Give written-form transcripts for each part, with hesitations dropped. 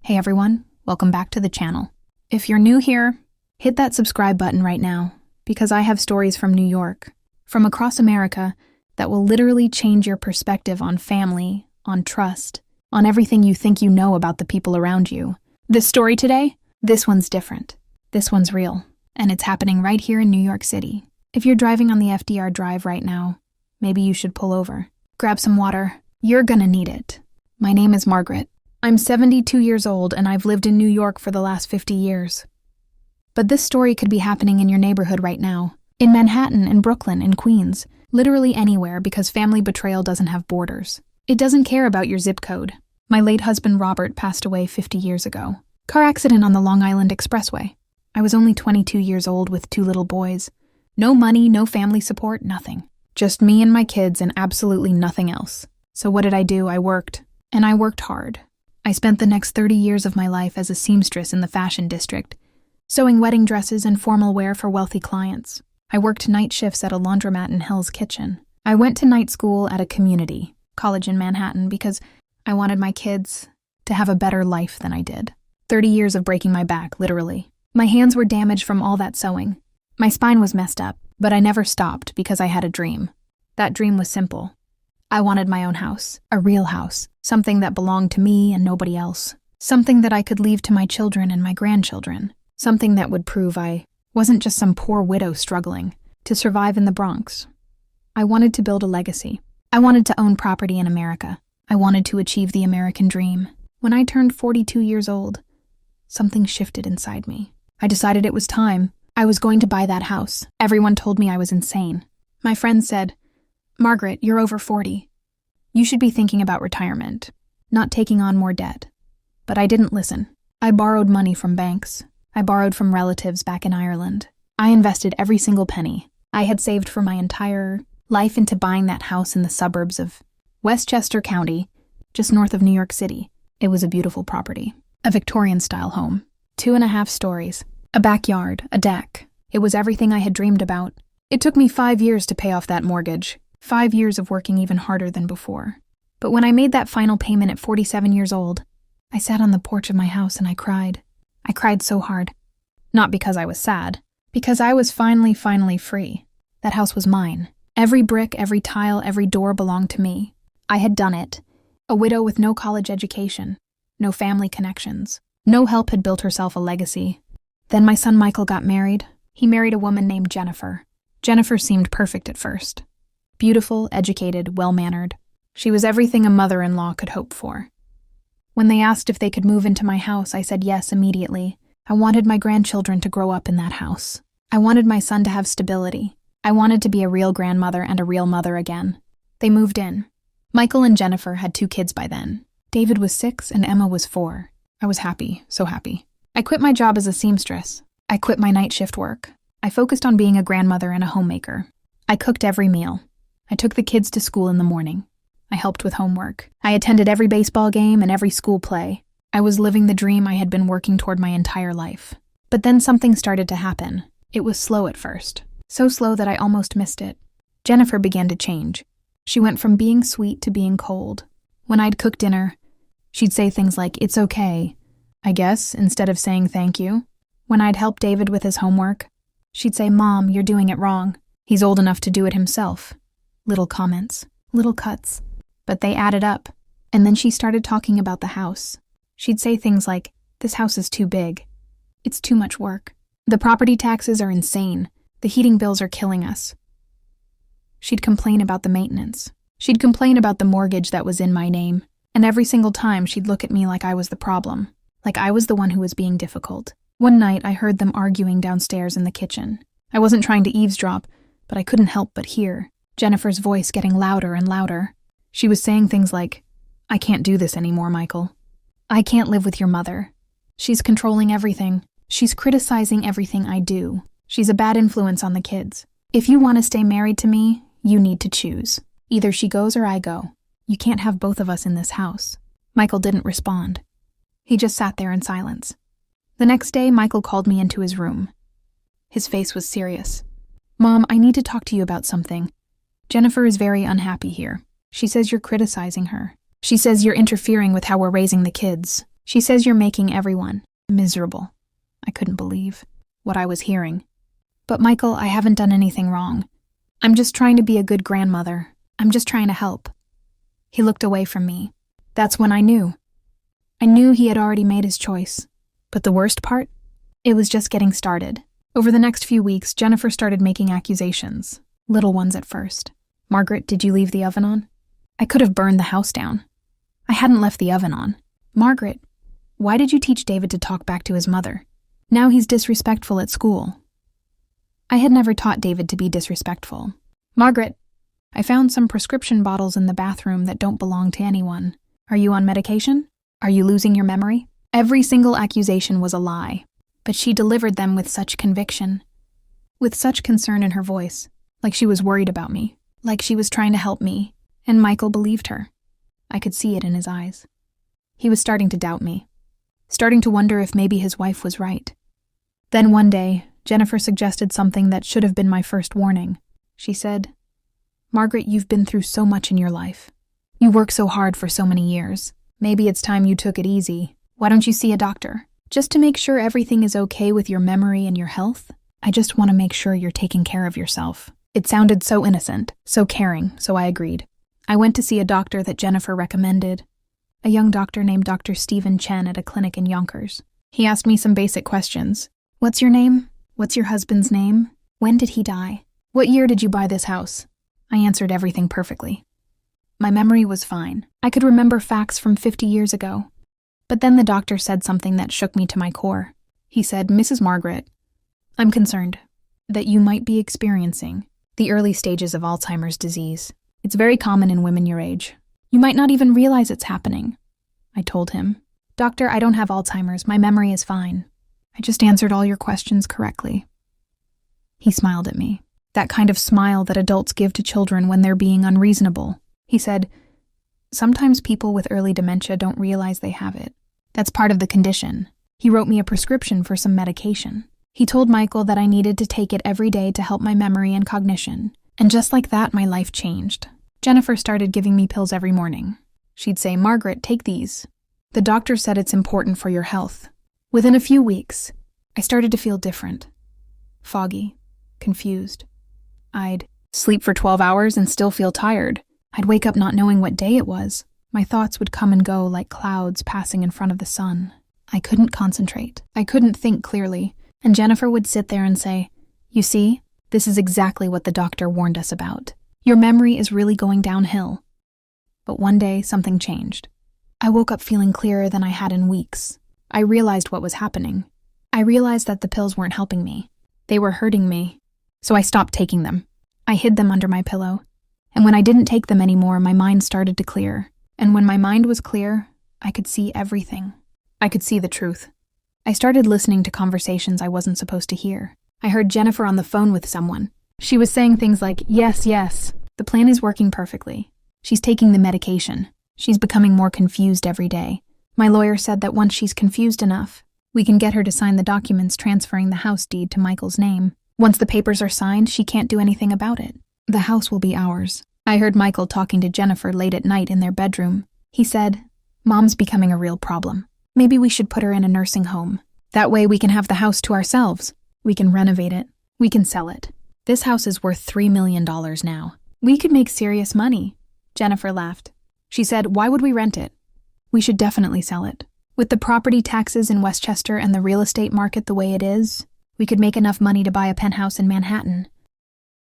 Hey everyone, welcome back to the channel. If you're new here, hit that subscribe button right now, because I have stories from New York, from across America, that will literally change your perspective on family, on trust, on everything you think you know about the people around you. This story today, this one's different. This one's real, and it's happening right here in New York City. If you're driving on the FDR Drive right now, maybe you should pull over. Grab some water. You're gonna need it. My name is Margaret. I'm 72 years old and I've lived in New York for the last 50 years. But this story could be happening in your neighborhood right now. In Manhattan, in Brooklyn, in Queens. Literally anywhere, because family betrayal doesn't have borders. It doesn't care about your zip code. My late husband Robert passed away 50 years ago. Car accident on the Long Island Expressway. I was only 22 years old with 2 little boys. No money, no family support, nothing. Just me and my kids and absolutely nothing else. So what did I do? I worked. And I worked hard. I spent the next 30 years of my life as a seamstress in the fashion district, sewing wedding dresses and formal wear for wealthy clients. I worked night shifts at a laundromat in Hell's Kitchen. I went to night school at a community college in Manhattan because I wanted my kids to have a better life than I did. 30 years of breaking my back, literally. My hands were damaged from all that sewing. My spine was messed up, but I never stopped because I had a dream. That dream was simple. I wanted my own house, a real house, something that belonged to me and nobody else, something that I could leave to my children and my grandchildren, something that would prove I wasn't just some poor widow struggling to survive in the Bronx. I wanted to build a legacy. I wanted to own property in America. I wanted to achieve the American dream. When I turned 42 years old, something shifted inside me. I decided it was time. I was going to buy that house. Everyone told me I was insane. My friends said, "Margaret, you're over 40. You should be thinking about retirement, not taking on more debt." But I didn't listen. I borrowed money from banks. I borrowed from relatives back in Ireland. I invested every single penny I had saved for my entire life into buying that house in the suburbs of Westchester County, just north of New York City. It was a beautiful property, a Victorian-style home, 2.5 stories, a backyard, a deck. It was everything I had dreamed about. It took me 5 years to pay off that mortgage. 5 years of working even harder than before. But when I made that final payment at 47 years old, I sat on the porch of my house and I cried. I cried so hard. Not because I was sad, because I was finally free. That house was mine. Every brick, every tile, every door belonged to me. I had done it. A widow with no college education, no family connections. No help had built herself a legacy. Then my son Michael got married. He married a woman named Jennifer. Jennifer seemed perfect at first. Beautiful, educated, well-mannered. She was everything a mother-in-law could hope for. When they asked if they could move into my house, I said yes immediately. I wanted my grandchildren to grow up in that house. I wanted my son to have stability. I wanted to be a real grandmother and a real mother again. They moved in. Michael and Jennifer had 2 kids by then. David was 6 and Emma was 4. I was happy, so happy. I quit my job as a seamstress. I quit my night shift work. I focused on being a grandmother and a homemaker. I cooked every meal. I took the kids to school in the morning. I helped with homework. I attended every baseball game and every school play. I was living the dream I had been working toward my entire life. But then something started to happen. It was slow at first. So slow that I almost missed it. Jennifer began to change. She went from being sweet to being cold. When I'd cook dinner, she'd say things like, "It's okay, I guess," instead of saying thank you. When I'd help David with his homework, she'd say, "Mom, you're doing it wrong. He's old enough to do it himself." Little comments, little cuts, but they added up. And then she started talking about the house. She'd say things like, "This house is too big. It's too much work. The property taxes are insane. The heating bills are killing us." She'd complain about the maintenance. She'd complain about the mortgage that was in my name. And every single time she'd look at me like I was the problem, like I was the one who was being difficult. One night I heard them arguing downstairs in the kitchen. I wasn't trying to eavesdrop, but I couldn't help but hear Jennifer's voice getting louder and louder. She was saying things like, "I can't do this anymore, Michael. I can't live with your mother. She's controlling everything. She's criticizing everything I do. She's a bad influence on the kids. If you want to stay married to me, you need to choose. Either she goes or I go. You can't have both of us in this house." Michael didn't respond. He just sat there in silence. The next day, Michael called me into his room. His face was serious. "Mom, I need to talk to you about something. Jennifer is very unhappy here. She says you're criticizing her. She says you're interfering with how we're raising the kids. She says you're making everyone miserable. I couldn't believe what I was hearing. But Michael, I haven't done anything wrong. I'm just trying to be a good grandmother. I'm just trying to help. He looked away from me. That's when I knew. I knew he had already made his choice. But the worst part? It was just getting started. Over the next few weeks, Jennifer started making accusations. Little ones at first. Margaret, did you leave the oven on? I could have burned the house down. I hadn't left the oven on. Margaret, why did you teach David to talk back to his mother? Now he's disrespectful at school. I had never taught David to be disrespectful. Margaret, I found some prescription bottles in the bathroom that don't belong to anyone. Are you on medication? Are you losing your memory? Every single accusation was a lie, but she delivered them with such conviction, with such concern in her voice, like she was worried about me, like she was trying to help me, and Michael believed her. I could see it in his eyes. He was starting to doubt me, starting to wonder if maybe his wife was right. Then one day, Jennifer suggested something that should have been my first warning. She said, Margaret, you've been through so much in your life. You work so hard for so many years. Maybe it's time you took it easy. Why don't you see a doctor? Just to make sure everything is okay with your memory and your health? I just want to make sure you're taking care of yourself. It sounded so innocent, so caring, so I agreed. I went to see a doctor that Jennifer recommended, a young doctor named Dr. Stephen Chen at a clinic in Yonkers. He asked me some basic questions. What's your name? What's your husband's name? When did he die? What year did you buy this house? I answered everything perfectly. My memory was fine. I could remember facts from 50 years ago. But then the doctor said something that shook me to my core. He said, Mrs. Margaret, I'm concerned that you might be experiencing the early stages of Alzheimer's disease. It's very common in women your age. You might not even realize it's happening. I told him, Doctor, I don't have Alzheimer's. My memory is fine. I just answered all your questions correctly. He smiled at me. That kind of smile that adults give to children when they're being unreasonable. He said, sometimes people with early dementia don't realize they have it. That's part of the condition. He wrote me a prescription for some medication. He told Michael that I needed to take it every day to help my memory and cognition. And just like that, my life changed. Jennifer started giving me pills every morning. She'd say, Margaret, take these. The doctor said it's important for your health. Within a few weeks, I started to feel different. Foggy, confused. I'd sleep for 12 hours and still feel tired. I'd wake up not knowing what day it was. My thoughts would come and go like clouds passing in front of the sun. I couldn't concentrate. I couldn't think clearly. And Jennifer would sit there and say, you see, this is exactly what the doctor warned us about. Your memory is really going downhill. But one day, something changed. I woke up feeling clearer than I had in weeks. I realized what was happening. I realized that the pills weren't helping me. They were hurting me. So I stopped taking them. I hid them under my pillow. And when I didn't take them anymore, my mind started to clear. And when my mind was clear, I could see everything. I could see the truth. I started listening to conversations I wasn't supposed to hear. I heard Jennifer on the phone with someone. She was saying things like, yes, the plan is working perfectly. She's taking the medication. She's becoming more confused every day. My lawyer said that once she's confused enough, we can get her to sign the documents transferring the house deed to Michael's name. Once the papers are signed, she can't do anything about it. The house will be ours. I heard Michael talking to Jennifer late at night in their bedroom. He said, Mom's becoming a real problem. Maybe we should put her in a nursing home. That way we can have the house to ourselves. We can renovate it. We can sell it. This house is worth $3 million now. We could make serious money. Jennifer laughed. She said, why would we rent it? We should definitely sell it. With the property taxes in Westchester and the real estate market the way it is, we could make enough money to buy a penthouse in Manhattan.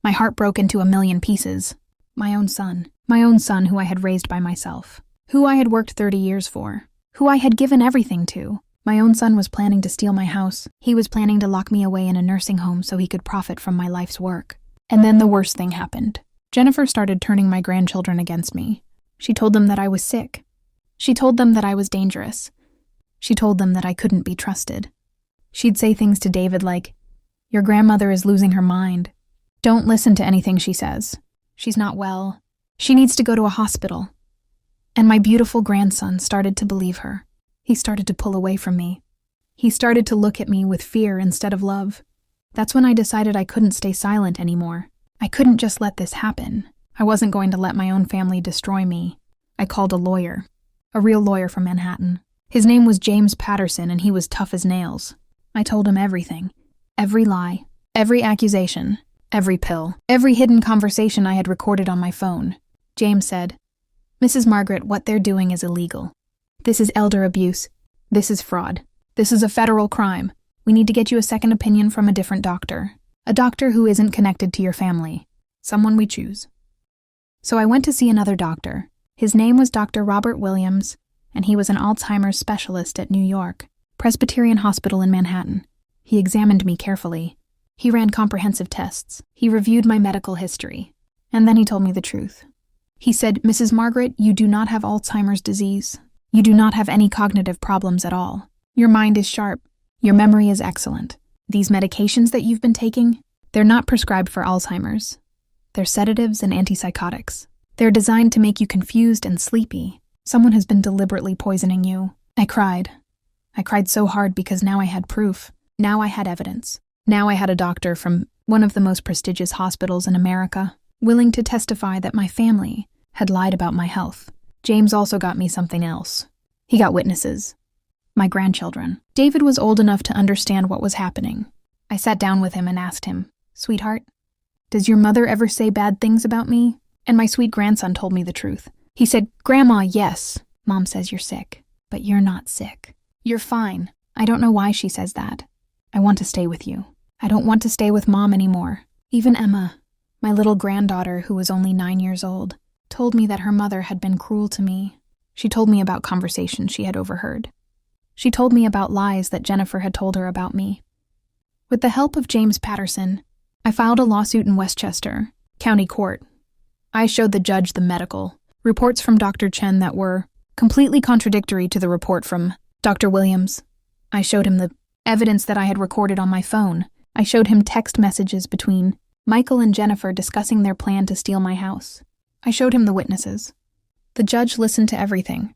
My heart broke into a million pieces. My own son who I had raised by myself, who I had worked 30 years for, who I had given everything to. My own son was planning to steal my house. He was planning to lock me away in a nursing home so he could profit from my life's work. And then the worst thing happened. Jennifer started turning my grandchildren against me. She told them that I was sick. She told them that I was dangerous. She told them that I couldn't be trusted. She'd say things to David like, your grandmother is losing her mind. Don't listen to anything she says. She's not well. She needs to go to a hospital. And my beautiful grandson started to believe her. He started to pull away from me. He started to look at me with fear instead of love. That's when I decided I couldn't stay silent anymore. I couldn't just let this happen. I wasn't going to let my own family destroy me. I called a lawyer, a real lawyer from Manhattan. His name was James Patterson, and he was tough as nails. I told him everything. Every lie, every accusation, every pill, every hidden conversation I had recorded on my phone. James said, "Mrs. Margaret, what they're doing is illegal. This is elder abuse. This is fraud. This is a federal crime. We need to get you a second opinion from a different doctor. A doctor who isn't connected to your family. Someone we choose." So I went to see another doctor. His name was Dr. Robert Williams, and he was an Alzheimer's specialist at New York, Presbyterian Hospital in Manhattan. He examined me carefully. He ran comprehensive tests. He reviewed my medical history. And then he told me the truth. He said, "Mrs. Margaret, you do not have Alzheimer's disease. You do not have any cognitive problems at all. Your mind is sharp. Your memory is excellent. These medications that you've been taking, they're not prescribed for Alzheimer's. They're sedatives and antipsychotics. They're designed to make you confused and sleepy. Someone has been deliberately poisoning you." I cried. I cried so hard because now I had proof. Now I had evidence. Now I had a doctor from one of the most prestigious hospitals in America, willing to testify that my family had lied about my health. James also got me something else. He got witnesses. My grandchildren. David was old enough to understand what was happening. I sat down with him and asked him, "Sweetheart, does your mother ever say bad things about me?" And my sweet grandson told me the truth. He said, "Grandma, yes. Mom says you're sick, but you're not sick. You're fine. I don't know why she says that. I want to stay with you. I don't want to stay with Mom anymore." Even Emma, my little granddaughter who was only 9 years old, told me that her mother had been cruel to me. She told me about conversations she had overheard. She told me about lies that Jennifer had told her about me. With the help of James Patterson, I filed a lawsuit in Westchester County Court. I showed the judge the medical reports from Dr. Chen that were completely contradictory to the report from Dr. Williams. I showed him the evidence that I had recorded on my phone. I showed him text messages between Michael and Jennifer discussing their plan to steal my house. I showed him the witnesses. The judge listened to everything.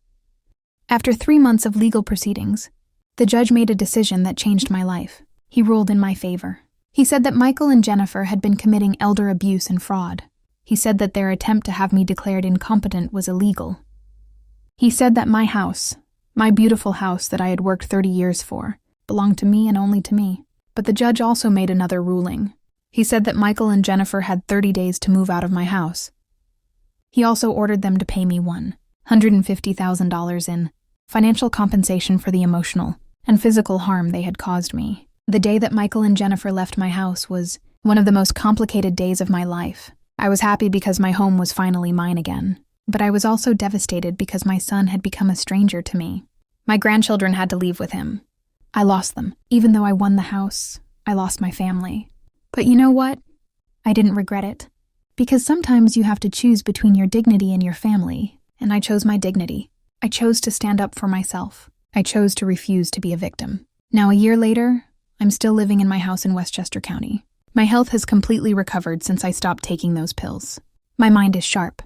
After 3 months of legal proceedings, the judge made a decision that changed my life. He ruled in my favor. He said that Michael and Jennifer had been committing elder abuse and fraud. He said that their attempt to have me declared incompetent was illegal. He said that my house, my beautiful house that I had worked 30 years for, belonged to me and only to me. But the judge also made another ruling. He said that Michael and Jennifer had 30 days to move out of my house. He also ordered them to pay me $150,000 in financial compensation for the emotional and physical harm they had caused me. The day that Michael and Jennifer left my house was one of the most complicated days of my life. I was happy because my home was finally mine again, but I was also devastated because my son had become a stranger to me. My grandchildren had to leave with him. I lost them. Even though I won the house, I lost my family. But you know what? I didn't regret it. Because sometimes you have to choose between your dignity and your family, and I chose my dignity. I chose to stand up for myself. I chose to refuse to be a victim. Now, a year later, I'm still living in my house in Westchester County. My health has completely recovered since I stopped taking those pills. My mind is sharp.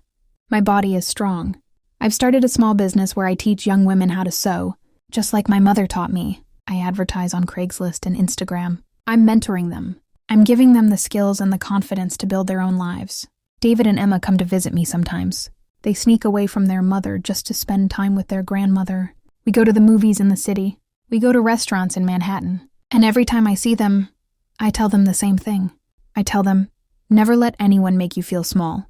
My body is strong. I've started a small business where I teach young women how to sew, just like my mother taught me. I advertise on Craigslist and Instagram. I'm mentoring them. I'm giving them the skills and the confidence to build their own lives. David and Emma come to visit me sometimes. They sneak away from their mother just to spend time with their grandmother. We go to the movies in the city. We go to restaurants in Manhattan. And every time I see them, I tell them the same thing. I tell them, never let anyone make you feel small.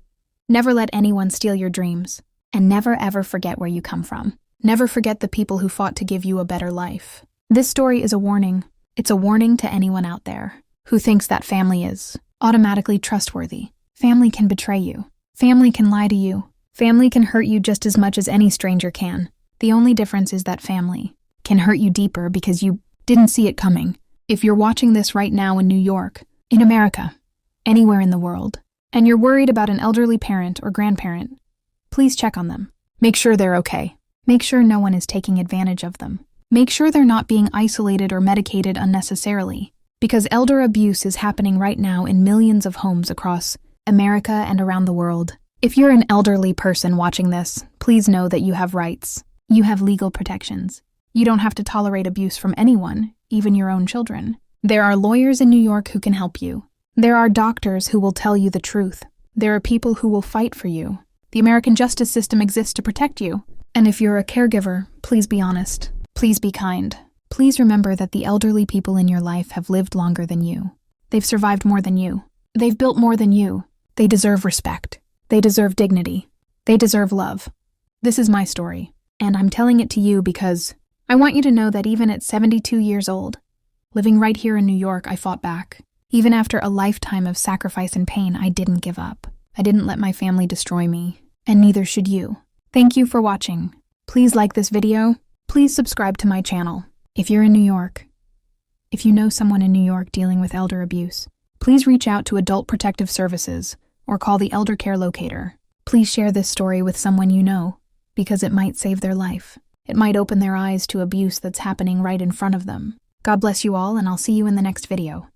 Never let anyone steal your dreams. And never ever forget where you come from. Never forget the people who fought to give you a better life. This story is a warning. It's a warning to anyone out there who thinks that family is automatically trustworthy. Family can betray you. Family can lie to you. Family can hurt you just as much as any stranger can. The only difference is that family can hurt you deeper because you didn't see it coming. If you're watching this right now in New York, in America, anywhere in the world, and you're worried about an elderly parent or grandparent, please check on them. Make sure they're okay. Make sure no one is taking advantage of them. Make sure they're not being isolated or medicated unnecessarily, because elder abuse is happening right now in millions of homes across America and around the world. If you're an elderly person watching this, please know that you have rights. You have legal protections. You don't have to tolerate abuse from anyone, even your own children. There are lawyers in New York who can help you. There are doctors who will tell you the truth. There are people who will fight for you. The American justice system exists to protect you. And if you're a caregiver, please be honest. Please be kind. Please remember that the elderly people in your life have lived longer than you. They've survived more than you. They've built more than you. They deserve respect. They deserve dignity. They deserve love. This is my story, and I'm telling it to you because I want you to know that even at 72 years old, living right here in New York, I fought back. Even after a lifetime of sacrifice and pain, I didn't give up. I didn't let my family destroy me, and neither should you. Thank you for watching. Please like this video. Please subscribe to my channel. If you're in New York, if you know someone in New York dealing with elder abuse, please reach out to Adult Protective Services or call the Elder Care Locator. Please share this story with someone you know, because it might save their life. It might open their eyes to abuse that's happening right in front of them. God bless you all, and I'll see you in the next video.